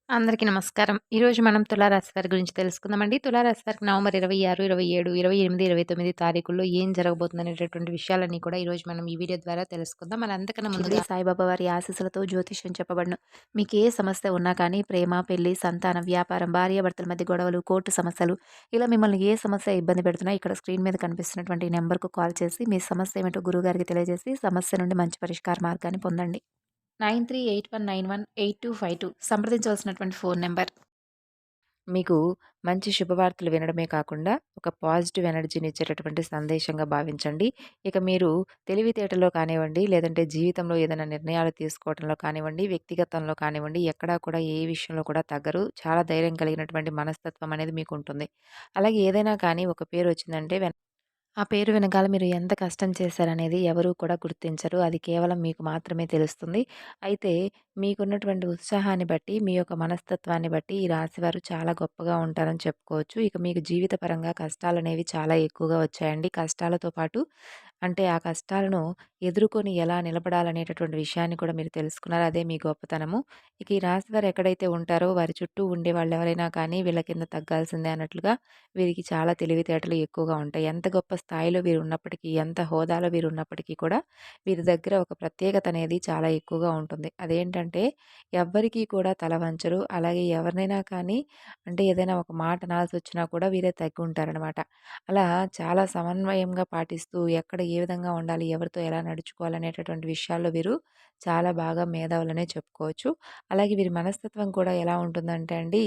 అందరికీ నమస్కారం. ఈరోజు మనం తులారాశి వారి గురించి తెలుసుకుందామండి. తులారాశి వారికి నవంబర్ 26, 27, 28, 29 తారీఖుల్లో ఏం జరగబోతుందనేటటువంటి విషయాలన్నీ కూడా ఈరోజు మనం ఈ వీడియో ద్వారా తెలుసుకుందాం. మన అంతకన్నా ముందుగా సాయిబాబా వారి ఆశీస్సులతో జ్యోతిష్యం చెప్పబడును. మీకు ఏ సమస్య ఉన్నా కానీ ప్రేమ, పెళ్లి, సంతానం, వ్యాపారం, భార్యాభర్తల మధ్య గొడవలు, కోర్టు సమస్యలు ఇలా మిమ్మల్ని ఏ సమస్య ఇబ్బంది పెడుతున్నా ఇక్కడ స్క్రీన్ మీద కనిపిస్తున్నటువంటి నెంబర్‌కు కాల్ చేసి మీ సమస్య ఏమిటో గురువుగారికి తెలియజేసి సమస్య నుండి మంచి పరిష్కార మార్గాన్ని పొందండి. 9381918252 సంప్రదించవలసినటువంటి ఫోన్ నంబర్. మీకు మంచి శుభవార్తలు వినడమే కాకుండా, ఒక పాజిటివ్ ఎనర్జీని ఇచ్చేటటువంటి సందేశంగా భావించండి. ఇక మీరు తెలివితేటలో కానివ్వండి, లేదంటే జీవితంలో ఏదైనా నిర్ణయాలు తీసుకోవడంలో కానివ్వండి, వ్యక్తిగతంలో కానివ్వండి, ఎక్కడా కూడా ఏ విషయంలో కూడా తగ్గరు. చాలా ధైర్యం కలిగినటువంటి మనస్తత్వం అనేది మీకుంటుంది. అలాగే ఏదైనా కానీ ఒక పేరొచ్చిందంటే ఆ పేరు వెనకాల మీరు ఎంత కష్టం చేశారనేది ఎవరు కూడా గుర్తించరు. అది కేవలం మీకు మాత్రమే తెలుస్తుంది. అయితే మీకున్నటువంటి ఉత్సాహాన్ని బట్టి, మీ యొక్క మనస్తత్వాన్ని బట్టి ఈ రాశివారు చాలా గొప్పగా ఉంటారని చెప్పుకోవచ్చు. ఇక మీకు జీవితపరంగా కష్టాలనేవి చాలా ఎక్కువగా వచ్చాయండి. కష్టాలతో పాటు అంటే ఆ కష్టాలను ఎదుర్కొని ఎలా నిలబడాలనేటటువంటి విషయాన్ని కూడా మీరు తెలుసుకున్నారు. అదే మీ గొప్పతనము. ఇక ఈ రాశివారు ఎక్కడైతే ఉంటారో వారి చుట్టూ ఉండే వాళ్ళెవరైనా కానీ వీళ్ళ కింద తగ్గాల్సిందే అన్నట్లుగా వీరికి చాలా తెలివితేటలు ఎక్కువగా ఉంటాయి. ఎంత గొప్ప స్థాయిలో వీరున్నప్పటికీ, ఎంత హోదాలో వీరున్నప్పటికీ కూడా వీరి దగ్గర ఒక ప్రత్యేకత అనేది చాలా ఎక్కువగా ఉంటుంది. అదేంటంటే ఎవ్వరికీ కూడా తల వంచరు. అలాగే ఎవరినైనా కానీ అంటే ఏదైనా ఒక మాట అనాల్సొచ్చినా కూడా వీరే తగ్గుంటారనమాట. అలా చాలా సమన్వయంగా పాటిస్తూ ఎక్కడ ఏ విధంగా ఉండాలి, ఎవరితో ఎలా నడుచుకోవాలనేటటువంటి విషయాల్లో వీరు చాలా బాగా మేధావులనే చెప్పుకోవచ్చు. అలాగే వీరి మనస్తత్వం కూడా ఎలా ఉంటుందంటే అండి,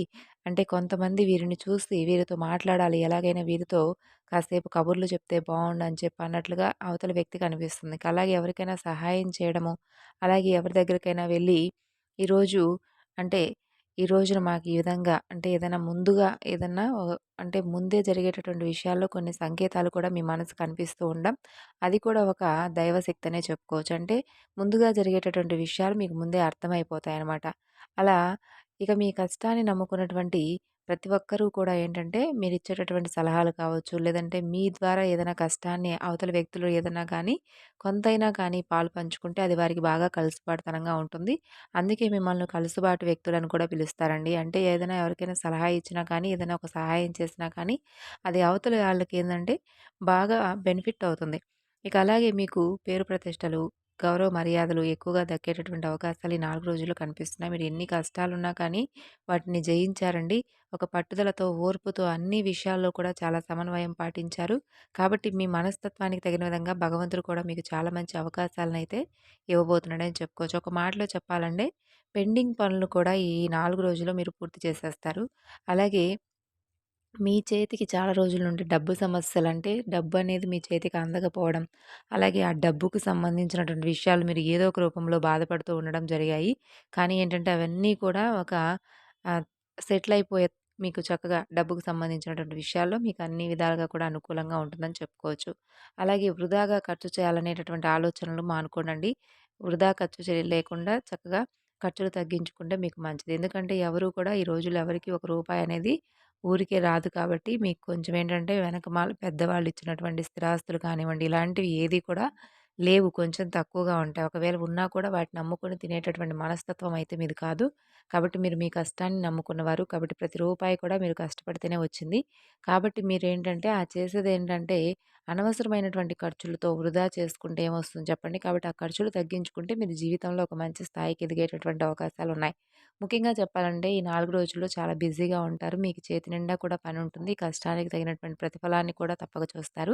అంటే కొంతమంది వీరిని చూసి వీరితో మాట్లాడాలి, ఎలాగైనా వీరితో కాసేపు కబుర్లు చెప్తే బావుండు అని చెప్పి అన్నట్లుగా అవతల వ్యక్తికి అనిపిస్తుంది. అలాగే ఎవరికైనా సహాయం చేయడము, అలాగే ఎవరి దగ్గరికైనా వెళ్ళి ఈరోజు అంటే ఈ రోజున మాకు ఈ విధంగా అంటే ఏదైనా ముందుగా ఏదన్నా అంటే ముందే జరిగేటటువంటి విషయాల్లో కొన్ని సంకేతాలు కూడా మీ మనసు కనిపిస్తూ ఉండడం. అది కూడా ఒక దైవశక్తి అనే చెప్పుకోవచ్చు. అంటే ముందుగా జరిగేటటువంటి విషయాలు మీకు ముందే అర్థమైపోతాయన్నమాట. అలా ఇక మీ కష్టాన్ని నమ్ముకున్నటువంటి ప్రతి ఒక్కరూ కూడా ఏంటంటే మీరిచ్చేటటువంటి సలహాలు కావచ్చు, లేదంటే మీ ద్వారా ఏదైనా కష్టాన్ని అవతల వ్యక్తులు ఏదన్నా కానీ కొంతైనా కానీ పాలు పంచుకుంటే అది వారికి బాగా కలిసిపాటుతనంగా ఉంటుంది. అందుకే మిమ్మల్ని కలుసుబాటు వ్యక్తులని కూడా పిలుస్తారండి. అంటే ఏదైనా ఎవరికైనా సలహా ఇచ్చినా కానీ, ఏదైనా ఒక సహాయం చేసినా కానీ, అది అవతల వాళ్ళకేందంటే బాగా బెనిఫిట్ అవుతుంది. ఇక అలాగే మీకు పేరు ప్రతిష్టలు, గౌరవ మర్యాదలు ఎక్కువగా దక్కేటటువంటి అవకాశాలు ఈ 4 రోజుల్లో కనిపిస్తున్నాయి. మీరు ఎన్ని కష్టాలున్నా కానీ వాటిని జయించారండి. ఒక పట్టుదలతో, ఓర్పుతో అన్ని విషయాల్లో కూడా చాలా సమన్వయం పాటించారు. కాబట్టి మీ మనస్తత్వానికి తగిన విధంగా భగవంతుడు కూడా మీకు చాలా మంచి అవకాశాలనైతే ఇవ్వబోతున్నాడని చెప్పుకోవచ్చు. ఒక మాటలో చెప్పాలంటే పెండింగ్ పనులు కూడా ఈ 4 రోజుల్లో మీరు పూర్తి చేసేస్తారు. అలాగే మీ చేతికి చాలా రోజుల నుండి డబ్బు సమస్యలంటే డబ్బనేది మీ చేతికి అందకపోవడం, అలాగే ఆ డబ్బుకు సంబంధించినటువంటి విషయాలు మీరు ఏదో ఒక రూపంలో బాధపడుతూ ఉండడం జరిగాయి. కానీ ఏంటంటే అవన్నీ కూడా ఒక ఆహ్, సెటిల్ అయిపోయే మీకు చక్కగా డబ్బుకు సంబంధించినటువంటి విషయాల్లో మీకు అన్ని విధాలుగా కూడా అనుకూలంగా ఉంటుందని చెప్పుకోవచ్చు. అలాగే వృధాగా ఖర్చు చేయాలనేటటువంటి ఆలోచనలు మానుకోనండి. వృధా ఖర్చు లేకుండా చక్కగా ఖర్చులు తగ్గించుకుంటే మీకు మంచిది. ఎందుకంటే ఎవరు కూడా ఈ రోజుల్లో ఎవరికీ ఒక రూపాయి అనేది ఊరికే రాదు కాబట్టి మీకు కొంచెం ఏంటంటే వెనకమాల పెద్దవాళ్ళు ఇచ్చినటువంటి స్థిరాస్తులు కానివ్వండి, ఇలాంటివి ఏది కూడా లేవు. కొంచెం తక్కువగా ఉంటాయి. ఒకవేళ ఉన్నా కూడా వాటిని నమ్ముకొని తినేటటువంటి మనస్తత్వం అయితే మీది కాదు. కాబట్టి మీరు మీ కష్టాన్ని నమ్ముకున్నవారు. కాబట్టి ప్రతి రూపాయి కూడా మీరు కష్టపడితేనే వచ్చింది. కాబట్టి మీరేంటంటే ఆ చేసేదేంటంటే అనవసరమైనటువంటి ఖర్చులతో వృధా చేసుకుంటే ఏమొస్తుంది చెప్పండి? కాబట్టి ఆ ఖర్చులు తగ్గించుకుంటే మీరు జీవితంలో ఒక మంచి స్థాయికి ఎదిగేటటువంటి అవకాశాలున్నాయి. ముఖ్యంగా చెప్పాలంటే ఈ 4 రోజుల్లో చాలా బిజీగా ఉంటారు. మీకు చేతి నిండా కూడా పనుంటుంది. కష్టానికి తగినటువంటి ప్రతిఫలాన్ని కూడా తప్పక చూస్తారు.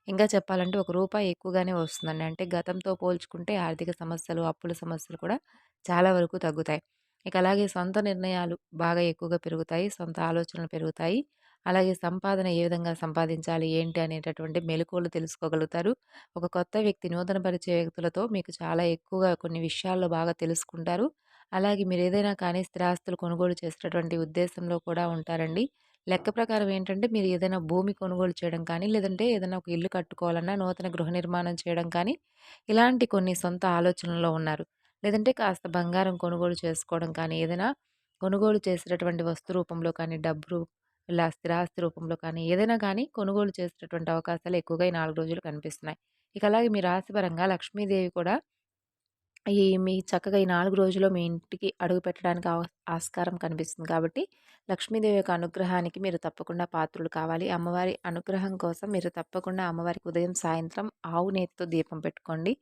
ఇంకా చెప్పాలంటే ఒక రూపాయి ఎక్కువగానే వస్తుందండి. అంటే గతంతో పోల్చుకుంటే ఆర్థిక సమస్యలు, అప్పుల సమస్యలు కూడా చాలా వరకు తగ్గుతాయి. ఇక అలాగే సొంత నిర్ణయాలు బాగా ఎక్కువగా పెరుగుతాయి. సొంత ఆలోచనలు పెరుగుతాయి. అలాగే సంపాదన ఏ విధంగా సంపాదించాలి, ఏంటి అనేటటువంటి మెళకువలు తెలుసుకోగలుగుతారు. ఒక కొత్త వ్యక్తి నూతన పరిచయ వ్యక్తులతో మీకు చాలా ఎక్కువగా కొన్ని విషయాల్లో బాగా తెలుసుకుంటారు. అలాగే మీరేదైనా కానీ స్థిరాస్తులు కొనుగోలు చేసేటటువంటి ఉద్దేశంలో కూడా ఉంటారండి. లెక్క ప్రకారం ఏంటంటే మీరు ఏదైనా భూమి కొనుగోలు చేయడం కానీ, లేదంటే ఏదైనా ఒక ఇల్లు కట్టుకోవాలన్నా, నూతన గృహ నిర్మాణం చేయడం కానీ, ఇలాంటి కొన్ని సొంత ఆలోచనల్లో ఉన్నారు. లేదంటే కాస్త బంగారం కొనుగోలు చేసుకోవడం కానీ, ఏదైనా కొనుగోలు చేసేటటువంటి వస్తు రూపంలో కానీ, ఇలా స్థిరాస్తి రూపంలో కానీ, ఏదైనా కానీ కొనుగోలు చేసేటటువంటి అవకాశాలు ఎక్కువగా ఈ 4 రోజులు కనిపిస్తున్నాయి. ఇక అలాగే మీ రాశి పరంగా లక్ష్మీదేవి కూడా మీ చక్కగా ఈ 4 రోజుల్లో మీ ఇంటికి అడుగుపెట్టడానికి ఆస్కారం కనిపిస్తుంది కాబట్టి, లక్ష్మీదేవి యొక్క అనుగ్రహానికి మీరు తప్పకుండా పాత్రులు కావాలి. అమ్మవారి అనుగ్రహం కోసం మీరు తప్పకుండా అమ్మవారికి ఉదయం, సాయంత్రం ఆవు నేతితో దీపం పెట్టుకోండి.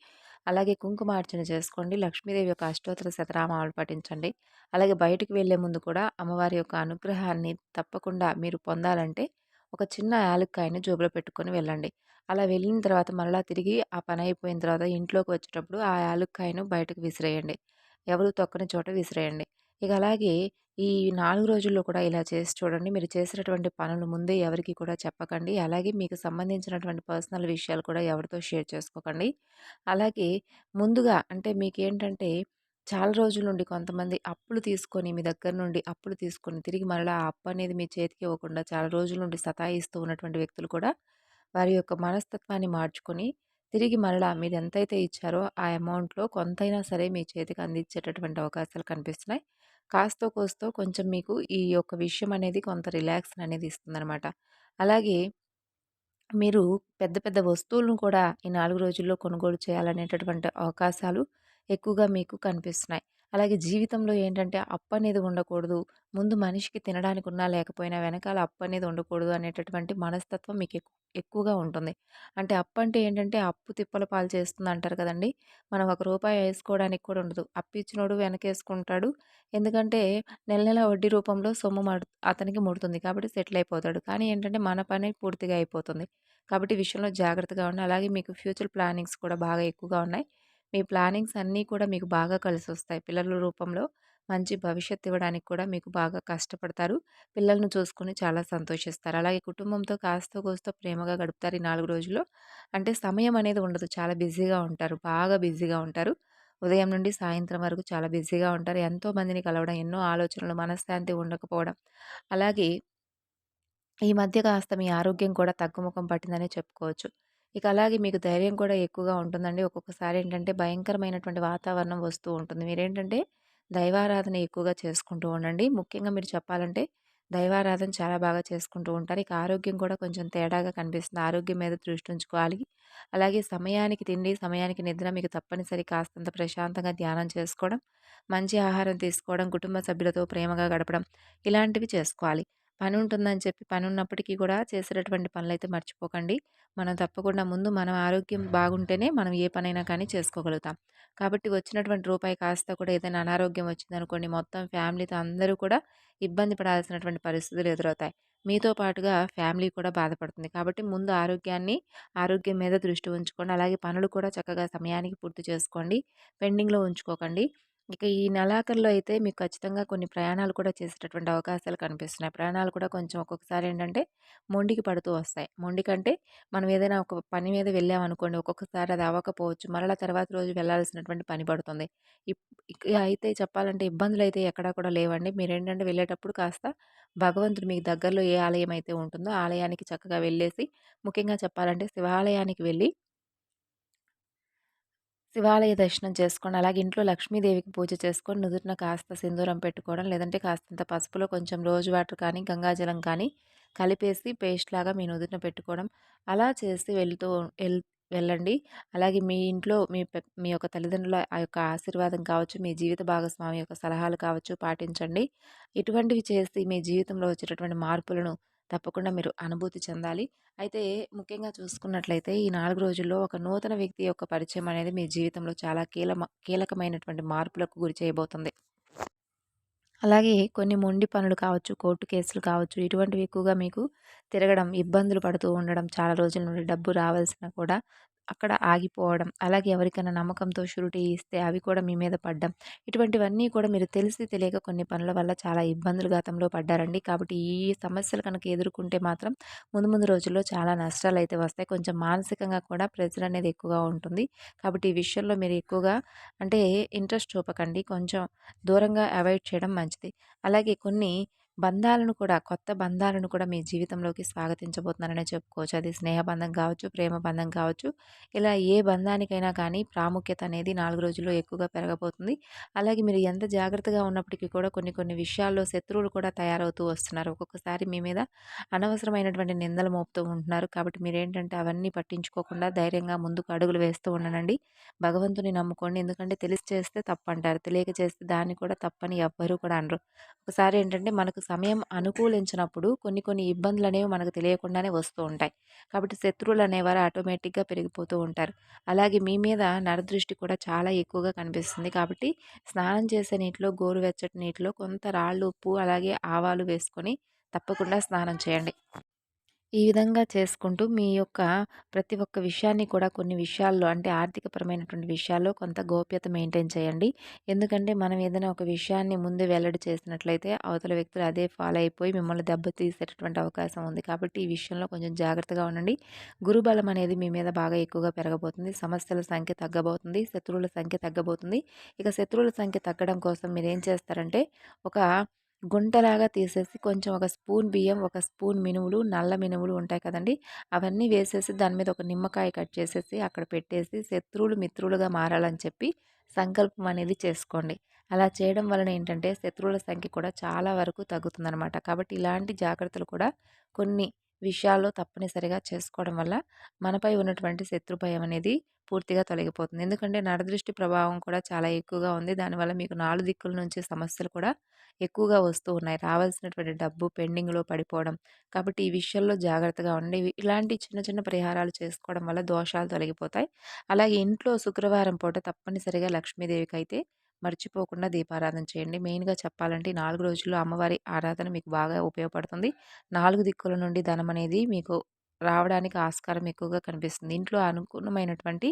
అలాగే కుంకుమార్చన చేసుకోండి. లక్ష్మీదేవి యొక్క అష్టోత్తర శతనామాలు పఠించండి. అలాగే బయటికి వెళ్ళే ముందు కూడా అమ్మవారి యొక్క అనుగ్రహాన్ని తప్పకుండా మీరు పొందాలంటే, ఒక చిన్న యాలుక్కాయని జేబులో పెట్టుకొని వెళ్ళండి. అలా వెళ్ళిన తర్వాత మరలా తిరిగి ఆ పనయిపోయిన తర్వాత ఇంట్లోకి వచ్చేటప్పుడు ఆ యాలుక్కాయను బయటకు విసిరేయండి. ఎవరు తొక్కని చోట విసిరేయండి. ఇక అలాగే ఈ 4 రోజుల్లో కూడా ఇలా చేసి చూడండి. మీరు చేసినటువంటి పనులు ముందే ఎవరికీ కూడా చెప్పకండి. అలాగే మీకు సంబంధించినటువంటి పర్సనల్ విషయాలు కూడా ఎవరితో షేర్ చేసుకోకండి. అలాగే ముందుగా అంటే మీకేంటంటే చాలా రోజుల నుండి కొంతమంది అప్పులు తీసుకొని మీ దగ్గర నుండి అప్పులు తీసుకొని తిరిగి మరలా ఆ అప్పనేది మీ చేతికి ఇవ్వకుండా చాలా రోజుల నుండి సతాయిస్తూ ఉన్నటువంటి వ్యక్తులు కూడా వారి యొక్క మనస్తత్వాన్ని మార్చుకొని, తిరిగి మరలా మీరెంతైతే ఇచ్చారో ఆ అమౌంట్‌లో కొంతైనా సరే మీ చేతికి అందించేటటువంటి అవకాశాలు కనిపిస్తున్నాయి. కాస్తో కూస్తో కొంచెం మీకు ఈ యొక్క విషయం అనేది కొంత రిలాక్స్‌ననేది ఇస్తుందనమాట. అలాగే మీరు పెద్ద పెద్ద వస్తువులను కూడా ఈ 4 రోజుల్లో కొనుగోలు చేయాలనేటటువంటి అవకాశాలు ఎక్కువగా మీకు కనిపిస్తున్నాయి. అలాగే జీవితంలో ఏంటంటే అప్పనేది ఉండకూడదు. ముందు మనిషికి తినడానికి ఉన్నా లేకపోయినా వెనకాల అప్పనేది ఉండకూడదు అనేటటువంటి మనస్తత్వం మీకు ఎక్కువగా ఉంటుంది. అంటే అప్పంటే ఏంటంటే అప్పు తిప్పల పాలు చేస్తుందంటారు కదండీ! మనం ఒక రూపాయి ఏసుకోవడానికి కూడా ఉండదు. అప్పిచ్చినోడు వెనకేసుకుంటాడు. ఎందుకంటే నెల నెల వడ్డీ రూపంలో సొమ్ము అతనికి ముడుతుంది. కాబట్టి సెటిల్ అయిపోతాడు. కానీ ఏంటంటే మన పని పూర్తిగా అయిపోతుంది. కాబట్టి ఈ విషయంలో జాగ్రత్తగా ఉండి అలాగే మీకు ఫ్యూచర్ ప్లానింగ్స్ కూడా బాగా ఎక్కువగా ఉన్నాయి. మీ ప్లానింగ్స్ అన్నీ కూడా మీకు బాగా కలిసొస్తాయి. పిల్లల రూపంలో మంచి భవిష్యత్తు ఇవ్వడానికి కూడా మీకు బాగా కష్టపడతారు. పిల్లల్ని చూసుకొని చాలా సంతోషిస్తారు. అలాగే కుటుంబంతో కాస్తో కూస్తో ప్రేమగా గడుపుతారు ఈ 4 రోజుల్లో. అంటే సమయం అనేది ఉండదు. చాలా బిజీగా ఉంటారు. బాగా బిజీగా ఉంటారు. ఉదయం నుండి సాయంత్రం వరకు చాలా బిజీగా ఉంటారు. ఎంతో మందిని కలవడం, ఎన్నో ఆలోచనలు, మనశ్శాంతి ఉండకపోవడం. అలాగే ఈ మధ్య కాస్త మీ ఆరోగ్యం కూడా తగ్గుముఖం పట్టిందనే చెప్పుకోవచ్చు. ఇక అలాగే మీకు ధైర్యం కూడా ఎక్కువగా ఉంటుందండి. ఒక్కొక్కసారి ఏంటంటే భయంకరమైనటువంటి వాతావరణం వస్తూ ఉంటుంది. మీరేంటంటే దైవారాధన ఎక్కువగా చేసుకుంటూ ఉండండి. ముఖ్యంగా మీరు చెప్పాలంటే దైవారాధన చాలా బాగా చేసుకుంటూ ఉంటారు. ఇక ఆరోగ్యం కూడా కొంచెం తేడాగా కనిపిస్తుంది. ఆరోగ్యం మీద దృష్టి ఉంచుకోవాలి. అలాగే సమయానికి తిండి, సమయానికి నిద్ర మీకు తప్పనిసరి కాస్తంత ప్రశాంతంగా ధ్యానం చేసుకోవడం, మంచి ఆహారం తీసుకోవడం, కుటుంబ సభ్యులతో ప్రేమగా గడపడం ఇలాంటివి చేసుకోవాలి. పనుంటుందని చెప్పి పనున్నప్పటికీ కూడా చేసేటటువంటి పనులైతే మర్చిపోకండి. మనం తప్పకుండా ముందు మన ఆరోగ్యం బాగుంటేనే మనం ఏ పనైనా కానీ చేసుకోగలుగుతాం. కాబట్టి వచ్చినటువంటి రూపాయి కాస్త కూడా ఏదైనా అనారోగ్యం వచ్చిందనుకోండి, మొత్తం ఫ్యామిలీతో అందరూ కూడా ఇబ్బంది పడాల్సినటువంటి పరిస్థితులు ఎదురవుతాయి. మీతో పాటుగా ఫ్యామిలీ కూడా బాధపడుతుంది. కాబట్టి ముందు ఆరోగ్యం మీద దృష్టి ఉంచుకోండి. అలాగే పనులు కూడా చక్కగా సమయానికి పూర్తి చేసుకోండి. పెండింగ్‌లో ఉంచుకోకండి. ఇక ఈ నెలాఖరులో అయితే మీకు ఖచ్చితంగా కొన్ని ప్రయాణాలు కూడా చేసేటటువంటి అవకాశాలు కనిపిస్తున్నాయి. ప్రయాణాలు కూడా కొంచెం ఒక్కొక్కసారి ఏంటంటే మొండికి పడుతూ వస్తాయి. మొండికంటే మనం ఏదైనా ఒక పని మీద వెళ్ళామనుకోండి, ఒక్కొక్కసారి అది అవ్వకపోవచ్చు. మరలా తర్వాత రోజు వెళ్ళాల్సినటువంటి పని పడుతుంది. ఇప్ ఇక అయితే చెప్పాలంటే ఇబ్బందులైతే ఎక్కడా కూడా లేవండి. మీరేంటంటే వెళ్ళేటప్పుడు కాస్త భగవంతుడు మీకు దగ్గరలో ఏ ఆలయం అయితే ఉంటుందో, ఆ ఆలయానికి చక్కగా వెళ్ళేసి ముఖ్యంగా చెప్పాలంటే శివాలయానికి వెళ్ళి శివాలయ దర్శనం చేసుకోండి. అలాగే ఇంట్లో లక్ష్మీదేవికి పూజ చేసుకొని నుదుటిన కాస్త సింధూరం పెట్టుకోవడం, లేదంటే కాస్తంత పసుపులో కొంచెం రోజ్ వాటర్ కానీ, గంగాజలం కానీ కలిపేసి పేస్ట్‌లాగా మీ నుదుటిన పెట్టుకోవడం. అలా చేసి ఎల్ వెళ్ళండి. అలాగే మీ ఇంట్లో మీ యొక్క తల్లిదండ్రుల ఆ యొక్క ఆశీర్వాదం కావచ్చు, మీ జీవిత భాగస్వామి యొక్క సలహాలు కావచ్చు పాటించండి. ఇటువంటివి చేసి మీ జీవితంలో వచ్చేటటువంటి మార్పులను తప్పకుండా మీరు అనుభూతి చెందాలి. అయితే ముఖ్యంగా చూసుకున్నట్లయితే ఈ 4 రోజుల్లో ఒక నూతన వ్యక్తి యొక్క పరిచయం అనేది మీ జీవితంలో చాలా కీలకమైనటువంటి మార్పులకు గురి చేయబోతుంది. అలాగే కొన్ని మొండి పనులు కావచ్చు, కోర్టు కేసులు కావచ్చు, ఇటువంటివి ఎక్కువగా మీకు తిరగడం, ఇబ్బందులు పడుతూ ఉండడం, చాలా రోజుల నుండి డబ్బు రావాల్సినా కూడా అక్కడ ఆగిపోవడం, అలాగే ఎవరికైనా నమ్మకంతో షూరిటీ ఇస్తే అవి కూడా మీ మీద పడ్డం, ఇటువంటివన్నీ కూడా మీరు తెలిసి తెలియక కొన్ని పనుల వల్ల చాలా ఇబ్బందులు గతంలో పడ్డారండి. కాబట్టి ఈ సమస్యలు కనుక ఎదుర్కొంటే మాత్రం ముందు ముందు రోజుల్లో చాలా నష్టాలైతే వస్తాయి. కొంచెం మానసికంగా కూడా ప్రెషర్ అనేది ఎక్కువగా ఉంటుంది. కాబట్టి ఈ విషయంలో మీరు ఎక్కువగా అంటే ఇంట్రెస్ట్ చూపకండి. కొంచెం దూరంగా అవాయిడ్ చేయడం మంచిది. అలాగే కొన్ని బంధాలను కూడా కొత్త బంధాలను కూడా మీ జీవితంలోకి స్వాగతించబోతున్నారనే చెప్పుకోవచ్చు. అది స్నేహ బంధం కావచ్చు, ప్రేమ బంధం కావచ్చు. ఇలా ఏ బంధానికైనా కానీ ప్రాముఖ్యత అనేది 4 రోజుల్లో ఎక్కువగా పెరగబోతుంది. అలాగే మీరు ఎంత జాగ్రత్తగా ఉన్నప్పటికీ కూడా కొన్ని కొన్ని విషయాల్లో శత్రువులు కూడా తయారవుతూ వస్తున్నారు. ఒక్కొక్కసారి మీ మీద అనవసరమైనటువంటి నిందలు మోపుతూ ఉంటున్నారు. కాబట్టి మీరేంటంటే అవన్నీ పట్టించుకోకుండా ధైర్యంగా ముందుకు అడుగులు వేస్తూ ఉండండి. భగవంతుని నమ్ముకోండి. ఎందుకంటే తెలిసి చేస్తే తప్పంటారు. తెలియక చేస్తే దాన్ని కూడా తప్పని ఎవ్వరూ కూడా అనరు. ఒకసారి ఏంటంటే మనకు సమయం అనుకూలించినప్పుడు కొన్ని కొన్ని ఇబ్బందులనేవి మనకు తెలియకుండానే వస్తూ ఉంటాయి. కాబట్టి శత్రువులనేవారు ఆటోమేటిక్‌గా పెరిగిపోతూ ఉంటారు. అలాగే మీ మీద నరదృష్టి కూడా చాలా ఎక్కువగా కనిపిస్తుంది. కాబట్టి స్నానం చేసే నీటిలో గోరువెచ్చటి నీటిలో కొంత రాళ్ళు ఉప్పు అలాగే ఆవాలు వేసుకొని తప్పకుండా స్నానం చేయండి. ఈ విధంగా చేసుకుంటూ మీ యొక్క ప్రతి ఒక్క విషయాన్ని కూడా కొన్ని విషయాల్లో అంటే ఆర్థికపరమైనటువంటి విషయాల్లో కొంత గోప్యత మెయింటైన్ చేయండి. ఎందుకంటే మనం ఏదైనా ఒక విషయాన్ని ముందే వెల్లడి చేసినట్లయితే అవతల వ్యక్తులు అదే ఫాలో అయిపోయి మిమ్మల్ని దెబ్బతీసేటటువంటి అవకాశం ఉంది. కాబట్టి ఈ విషయంలో కొంచెం జాగ్రత్తగా ఉండండి. గురుబలం అనేది మీ మీద బాగా ఎక్కువగా పెరగబోతుంది. సమస్యల సంఖ్య తగ్గబోతుంది. శత్రువుల సంఖ్య తగ్గబోతుంది. ఇక శత్రువుల సంఖ్య తగ్గడం కోసం మీరేం చేస్తారంటే ఒక గుంటలాగా తీసేసి కొంచెం ఒక స్పూన్ బియ్యం, ఒక స్పూన్ మినుములు, నల్ల మినుములు ఉంటాయి కదండీ! అవన్నీ వేసేసి దాని మీద ఒక నిమ్మకాయ కట్ చేసేసి అక్కడ పెట్టేసి శత్రువులు మిత్రులుగా మారాలని చెప్పి సంకల్పం అనేది చేసుకోండి. అలా చేయడం వలన ఏంటంటే శత్రువుల సంఖ్య కూడా చాలా వరకు తగ్గుతుందనమాట. కాబట్టి ఇలాంటి జాగ్రత్తలు కూడా కొన్ని విషయాల్లో తప్పనిసరిగా చేసుకోవడం వల్ల మనపై ఉన్నటువంటి శత్రు భయం అనేది పూర్తిగా తొలగిపోతుంది. ఎందుకంటే నరదృష్టి ప్రభావం కూడా చాలా ఎక్కువగా ఉంది. దానివల్ల మీకు 4 దిక్కుల నుంచి సమస్యలు కూడా ఎక్కువగా వస్తూ ఉన్నాయి. రావాల్సినటువంటి డబ్బు పెండింగ్‌లో పడిపోవడం. కాబట్టి ఈ విషయంలో జాగ్రత్తగా ఉండి ఇలాంటి చిన్న చిన్న పరిహారాలు చేసుకోవడం వల్ల దోషాలు తొలగిపోతాయి. అలాగే ఇంట్లో శుక్రవారం పూట తప్పనిసరిగా లక్ష్మీదేవికైతే మర్చిపోకుండా దీపారాధన చేయండి. మెయిన్‌గా చెప్పాలంటే ఈ 4 రోజుల్లో అమ్మవారి ఆరాధన మీకు బాగా ఉపయోగపడుతుంది. 4 దిక్కుల నుండి ధనమనేది మీకు రావడానికి ఆస్కారం ఎక్కువగా కనిపిస్తుంది. ఇంట్లో అనుకూలమైనటువంటి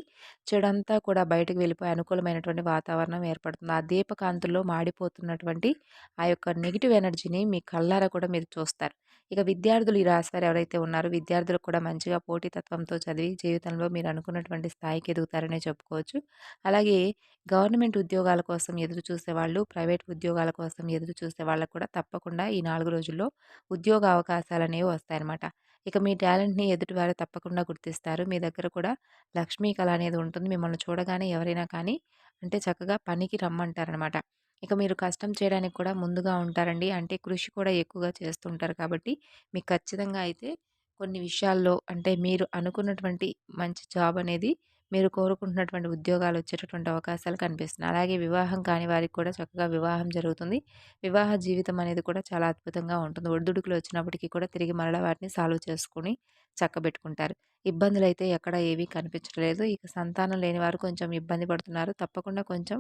చెడంతా కూడా బయటకు వెళ్ళిపోయి అనుకూలమైనటువంటి వాతావరణం ఏర్పడుతుంది. ఆ దీపకాంతుల్లో మాడిపోతున్నటువంటి ఆ యొక్క నెగెటివ్ ఎనర్జీని మీ కళ్ళారా కూడా మీరు చూస్తారు. ఇక విద్యార్థులు ఈ రాశివారు ఎవరైతే ఉన్నారో విద్యార్థులకు కూడా మంచిగా పోటీతత్వంతో చదివి జీవితంలో మీరు అనుకున్నటువంటి స్థాయికి ఎదుగుతారనే చెప్పుకోవచ్చు. అలాగే గవర్నమెంట్ ఉద్యోగాల కోసం ఎదురు చూసేవాళ్ళు, ప్రైవేట్ ఉద్యోగాల కోసం ఎదురు చూసే వాళ్ళకి కూడా తప్పకుండా ఈ 4 రోజుల్లో ఉద్యోగ అవకాశాలనేవి వస్తాయన్నమాట. ఇక మీ టాలెంట్‌ని ఎదుటివారు తప్పకుండా గుర్తిస్తారు. మీ దగ్గర కూడా లక్ష్మీ కళ అనేది ఉంటుంది. మిమ్మల్ని చూడగానే ఎవరైనా కానీ అంటే చక్కగా పనికి రమ్మంటారనమాట. ఇక మీరు కష్టం చేయడానికి కూడా ముందుగా ఉంటారండి. అంటే కృషి కూడా ఎక్కువగా చేస్తుంటారు కాబట్టి మీకు ఖచ్చితంగా అయితే కొన్ని విషయాల్లో అంటే మీరు అనుకున్నటువంటి మంచి జాబ్ అనేది మీరు కోరుకుంటున్నటువంటి ఉద్యోగాలు వచ్చేటటువంటి అవకాశాలు కనిపిస్తున్నాయి. అలాగే వివాహం కాని వారికి కూడా చక్కగా వివాహం జరుగుతుంది. వివాహ జీవితం అనేది కూడా చాలా అద్భుతంగా ఉంటుంది. ఒడిదుడుకులు వచ్చినప్పటికీ కూడా తిరిగి మరలా వాటిని సాల్వ్ చేసుకొని చక్కబెట్టుకుంటారు. ఇబ్బందులైతే ఎక్కడ ఏవి కనిపించట్లేదు. ఇక సంతానం లేని వారు కొంచెం ఇబ్బంది పడుతున్నారు. తప్పకుండా కొంచెం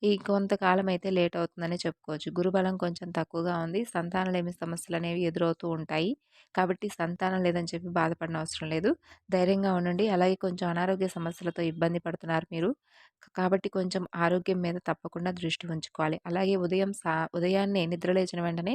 ఈ కొంతకాలం అయితే లేట్ అవుతుందనే చెప్పుకోవచ్చు. గురుబలం కొంచెం తక్కువగా ఉంది. సంతానలేమి సమస్యలనేవి ఎదురవుతూ ఉంటాయి. కాబట్టి సంతానం లేదని చెప్పి బాధపడనవసరం అవసరం లేదు. ధైర్యంగా ఉండండి. అలాగే కొంచెం అనారోగ్య సమస్యలతో ఇబ్బంది పడుతున్నారు మీరు. కాబట్టి కొంచెం ఆరోగ్యం మీద తప్పకుండా దృష్టి ఉంచుకోవాలి. అలాగే ఉదయాన్నే నిద్ర లేచిన వెంటనే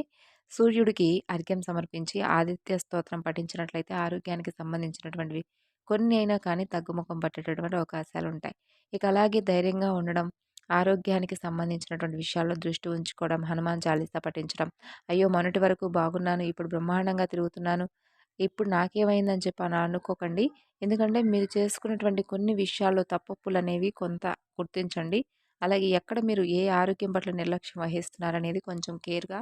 సూర్యుడికి అర్ఘ్యం సమర్పించి ఆదిత్య స్తోత్రం పఠించినట్లయితే ఆరోగ్యానికి సంబంధించినటువంటివి కొన్ని అయినా కానీ తగ్గుముఖం పట్టేటటువంటి అవకాశాలుంటాయి. ఇక అలాగే ధైర్యంగా ఉండడం, ఆరోగ్యానికి సంబంధించినటువంటి విషయాల్లో దృష్టి ఉంచుకోవడం, హనుమాన్ చాలీసా పఠించడం. అయ్యో! మొన్నటి వరకు బాగున్నాను. ఇప్పుడు బ్రహ్మాండంగా తిరుగుతున్నాను. ఇప్పుడు నాకేమైందని చెప్పి అలా అనుకోకండి. ఎందుకంటే మీరు చేసుకున్నటువంటి కొన్ని విషయాల్లో తప్పొప్పులనేవి కొంత గుర్తించండి. అలాగే ఎక్కడ మీరు ఏ ఆరోగ్యం పట్ల నిర్లక్ష్యం వహిస్తున్నారనేది కొంచెం కేర్‌గా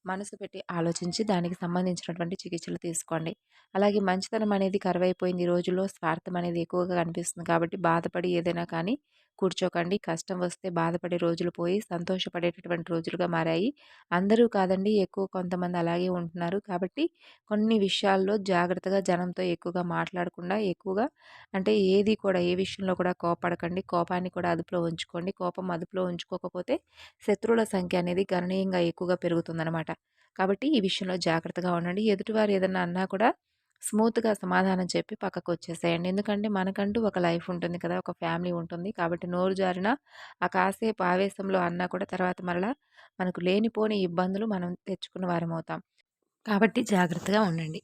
మనసు పెట్టి ఆలోచించి దానికి సంబంధించినటువంటి చికిత్సలు తీసుకోండి. అలాగే మంచితనం అనేది కరువైపోయింది. ఈ రోజుల్లో స్వార్థం అనేది ఎక్కువగా కనిపిస్తుంది కాబట్టి బాధపడి ఏదైనా కానీ కూర్చోకండి. కష్టం వస్తే బాధపడే రోజులు పోయి సంతోషపడేటటువంటి రోజులుగా మారాయి. అందరూ కాదండి ఎక్కువ కొంతమంది అలాగే ఉంటున్నారు. కాబట్టి కొన్ని విషయాల్లో జాగ్రత్తగా జనంతో ఎక్కువగా మాట్లాడకుండా ఎక్కువగా అంటే ఏది కూడా ఏ విషయంలో కూడా కోపపడకండి. కోపాన్ని కూడా అదుపులో ఉంచుకోండి. కోపం అదుపులో ఉంచుకోకపోతే శత్రువుల సంఖ్య అనేది గణనీయంగా ఎక్కువగా పెరుగుతుందనమాట. కాబట్టి ఈ విషయంలో జాగ్రత్తగా ఉండండి. ఎదుటివారు ఏదన్నా అన్నా కూడా స్మూత్‌గా సమాధానం చెప్పి పక్కకొచ్చేసేయండి. ఎందుకంటే మనకంటూ ఒక లైఫ్ ఉంటుంది కదా! ఒక ఫ్యామిలీ ఉంటుంది. కాబట్టి నోరు జారినా ఆ కాసేపు ఆవేశంలో అన్నా కూడా తర్వాత మరలా మనకు లేనిపోని ఇబ్బందులు మనం తెచ్చుకున్న వారమవుతాం. కాబట్టి జాగ్రత్తగా ఉండండి.